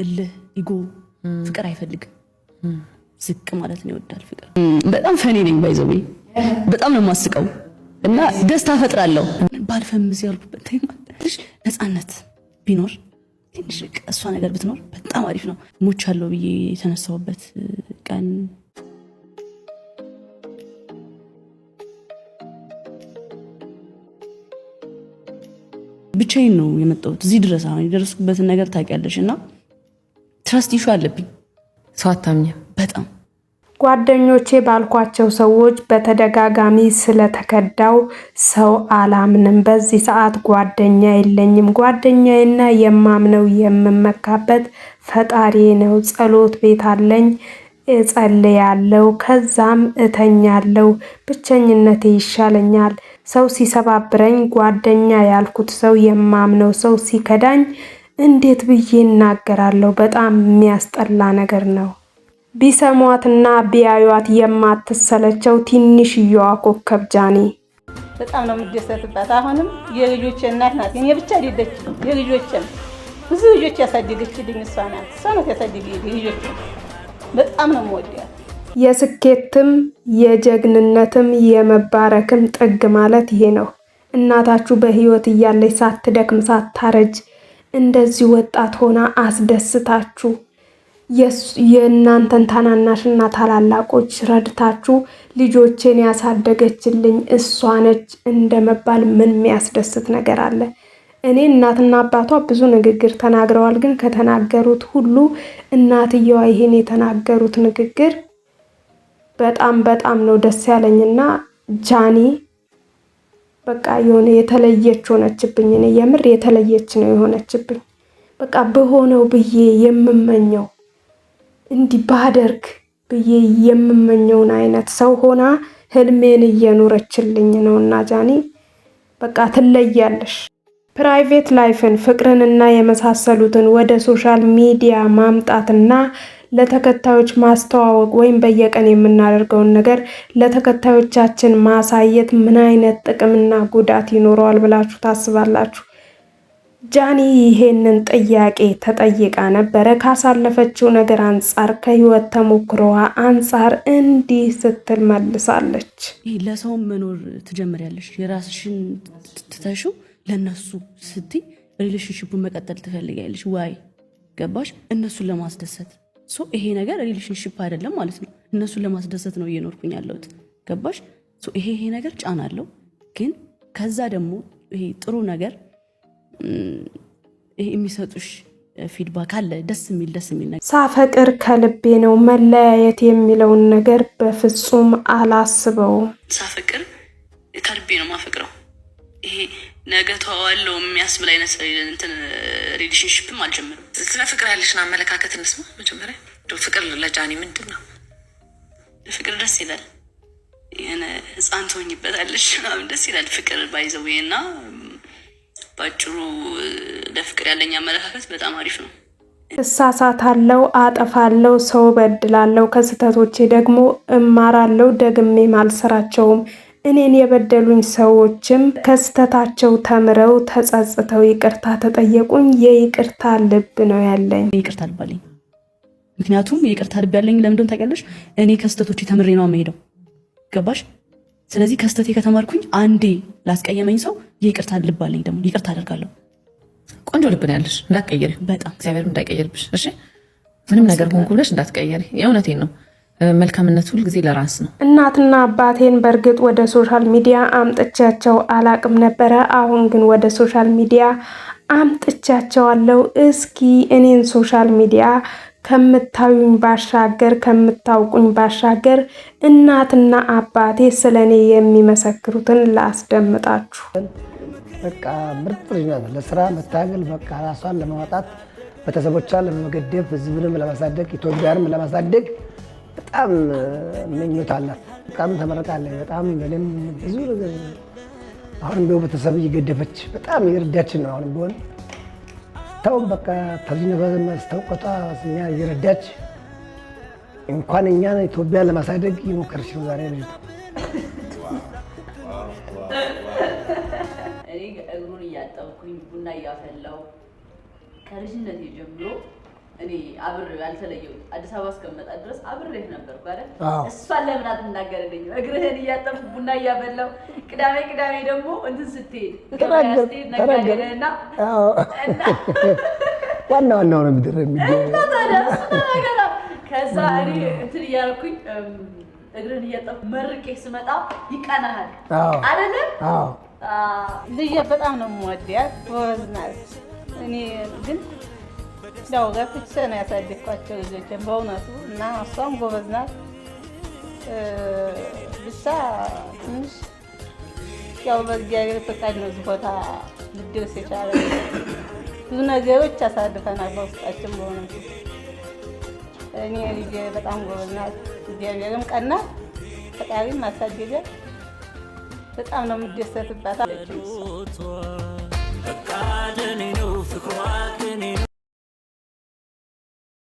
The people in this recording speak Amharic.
እልህ ኢጎ ፍቅር አይፈልግም ዝቅ ማለት ነው ይወዳል ፍቅር በጣም ፈኒ ነኝ ባይዘው በጣም ነው ማስቀው እና ደስታ ፈጥራለሁ ባልፈምስ ያልኩበት ትንሽ ነፃነት ቢኖር ትንሽ እሷ ነገር ብትኖር በጣም አሪፍ ነው ሞቻለሁ ብዬ የተነሳውበት ቀን ብቻዬን ነው የመጣሁት እዚህ ድረስ አሁን የደረስኩበትን ነገር ታውቂያለሽና ትረስት ኢሹ አለብኝ ሰው አታምኝ በጣም ጓደኞቼ ባልኳቸው ሰዎች በተደጋጋሚ ስለተከዳው ሰው አላምንም በዚህ ሰዓት ጓደኛ የለኝም ጓደኛዬና የማምነው የምመካበት ፈጣሪ ነው ጸሎት ቤት አለኝ እጸልያለሁ ከዛም እተኛለሁ ብቸኝነቴ ይሻለኛል ሰው ሲሰባብረኝ ጓደኛ ያልኩት ሰው የማምነው ሰው ሲከዳኝ እንዴት ብዬ እናገራለሁ በጣም የሚያስጠላ ነገር ነው ቢሰሟትና ቢያዩት የማትሰለቸው ትንሽዬዋ ኮከብ ጃኒ በጣም ነው የምደሰትባት አሁንም የልጆቼ እናት ናት እኔ ብቻ አይደለችም የልጆቼም ብዙ ልጆች ያሳደገችልኝ እሷ ናት ያሳደገችልኝ ልጆቼ በጣም ነው የምወዳት የስኬትም የጀግንነትም የመባረክም ጥግ ማለት ይሄ ነው እናታችሁ በህይወት እያለች ሳትደክም ሳታረጅ እንደዚህ ወጣት ሆና አስደስታችሁ የእናንተን ታናናሽና ታላላቆች ረድታችሁ ልጆቼን ያሳደገችልኝ እሷ ነች እንደመባል ምን የሚያስደስት ነገር አለ እኔ እናትና አባቷ ብዙ ንግግር ተናግረዋል ግን ከተናገሩት ሁሉ እናትየዋ ይሄን የተናገሩት ንግግር በጣም ነው ደስ ያለኝና ጃኒ በቃ የሆነ የተለየች ሆነችብኝ እኔ የምር የተለየች ነው የሆነችብኝ በቃ በሆነው ብዬ የምመኘው እንዲ ባደርግ ብዬ የምመኘውን አይነት ሰው ሆና ህልሜን እየኖረችልኝ ነውና ጃኒ በቃ ትለያለሽ ፕራይቬት ላይፍን ፍቅርንና የመሳሰሉትን ወደ ሶሻል ሚዲያ ማምጣትና ለተከታዮች ማስተዋወቅ ወይም በየቀን የምናደርገውን ነገር ለተከታዮቻችን ማሳየት ምን አይነት ጥቅምና ጉዳት ይኖረዋል ብላችሁ ታስባላችሁ ጃኒ ይሄንን ጥያቄ ተጠይቃ ነበር ካሳለፈችው ነገር አንፃር ከህይወት ተሞክሮዋ አንፃር እንዲህ ስትል መልሳለች ለሰው መኖር ትጀምሪያለሽ የራስሽን ትተሹ ለነሱ ስቲ ሪሌሽንሺፑን መቀጠል ትፈልጊያለሽ ዋይ ገባሽ እነሱን ለማስደሰት ሶ ይሄ ነገር ሪሌሽንሺፕ አይደለም ማለት ነው እነሱን ለማስደሰት ነው እየኖርኩኝ ያለሁት ገባሽ ሶ ይሄ ነገር ጫና አለው ግን ከዛ ደግሞ ይሄ ጥሩ ነገር ይሄ የሚሰጡሽ ፊድባክ አለ ደስ የሚል ነገር ሳፈቅር ከልቤ ነው መለያየት የሚለውን ነገር በፍጹም አላስበውም ሳፈቅር ከልቤ ነው ማፈቅረው ይሄ ነገ ተዋዋለው የሚያስብል አይነት እንትን ሪሌሽንሺፕም አልጀመረም ስለ ፍቅር ያለሽን አመለካከት እንስማ መጀመሪያ ፍቅር ለጃኒ ምንድነው ፍቅር ደስ ይላል የነ ህፃን ትሆኝበታለሽ ምናምን ደስ ይላል ፍቅር ባይዘውና ባጭሩ ለፍቅር ያለኝ አመለካከት በጣም አሪፍ ነው እሳሳታለሁ አጠፋለሁ ሰው በድላለሁ ከስተቶቼ ደግሞ እማራለሁ ደግሜ ማልሰራቸውም እኔን የበደሉኝ ሰዎችም ከስተታቸው ተምረው ተጸጽተው ይቅርታ ተጠየቁኝ የይቅርታ ልብ ነው ያለኝ ይቅርታ ልብ አለኝ ምክንያቱም ይቅርታ ልብ ያለኝ ለምንድን ተቀለሽ እኔ ከስተቶቼ ተምሬ ነው የምሄደው ገባሽ ስለዚህ ከስተቴ ከተማርኩኝ አንዴ ላስቀየመኝ ሰው ይቅርታ ልብ አለኝ ደግሞ ይቅርታ አደርጋለሁ ቆንጆ ልብ ነው ያለሽ እንዳትቀየሪ በጣም እግዚአብሔር እንዳይቀየርብሽ እሺ ምንም ነገር ሆንኩ ብለሽ እንዳትቀየሪ የእውነቴን ነው መልካምነት ሁሉ ጊዜ ለራስ ነው እናትና አባቴን በርግጥ ወደ ሶሻል ሚዲያ አምጥቻቸው አላቅም ነበር አሁን ግን ወደ ሶሻል ሚዲያ አምጥቻቸዋለሁ እስኪ እኔን ሶሻል ሚዲያ ከምታዩኝ ባሻገር ከምታውቁኝ ባሻገር እናትና አባቴ ስለኔ የሚመሰክሩትን ላስደምጣችሁ በቃ ምርጥ ልጅ ናት ለስራ መታገል በቃ ራሷን ለማውጣት ቤተሰቦቿን ለመገደፍ ህዝብንም ለማሳደግ ኢትዮጵያንም ለማሳደግ በጣም ምኞት አላት በጣም ተመረቃለች በጣም ለኔም ብዙ ነገር አሁን ቤተሰብ እየገደፈች በጣም ይርዳች ነው አሁን ቢሆን ታው በቃ ተዚነ በማስተውቀታ እኛ ይረዳች እንኳን እኛን ኢትዮጵያ ለማሳደግ ይሞከርሽ ነው ዛሬ ልጅ እኔ እግሩን እያጠብኩኝ ቡና እያፈላው ከልጅነቴ ጀምሮ እኔ አብሬው ያልተለየው አዲስ አበባ እስከመጣ ድረስ አብሬህ ነበርኩ አይደል? እሷን ለምን አትናገርልኝ? እግርህን እያጠብኩ ቡና እያፈላው ቅዳሜ ደግሞ እንትን ስትሄድ ከያስቴድ ነጋዴና ዋናው ነው የሚደረግ ከዛ እኔ እንትን እያልኩኝ እግርህን እያጠብኩ መርቄ ስመጣ ይቀናሃል አይደለ? ልጄ በጣም ነው የምወዳት፣ ጎበዝ ናት። እኔ ግን ያው ገፍቼ ነው ያሳደግኳቸው ልጆችን በእውነቱ እና እሷም ጎበዝ ናት። ብቻ ትንሽ ያው በእግዚአብሔር ፈቃድ ነው እዚህ ቦታ ልደርስ የቻለ። ብዙ ነገሮች አሳልፈናል በውስጣችን በእውነቱ። እኔ ልጄ በጣም ጎበዝ ናት። እግዚአብሔርም ቀና ፈጣሪም ማሳደገ በጣም ነው የምደሰትባት።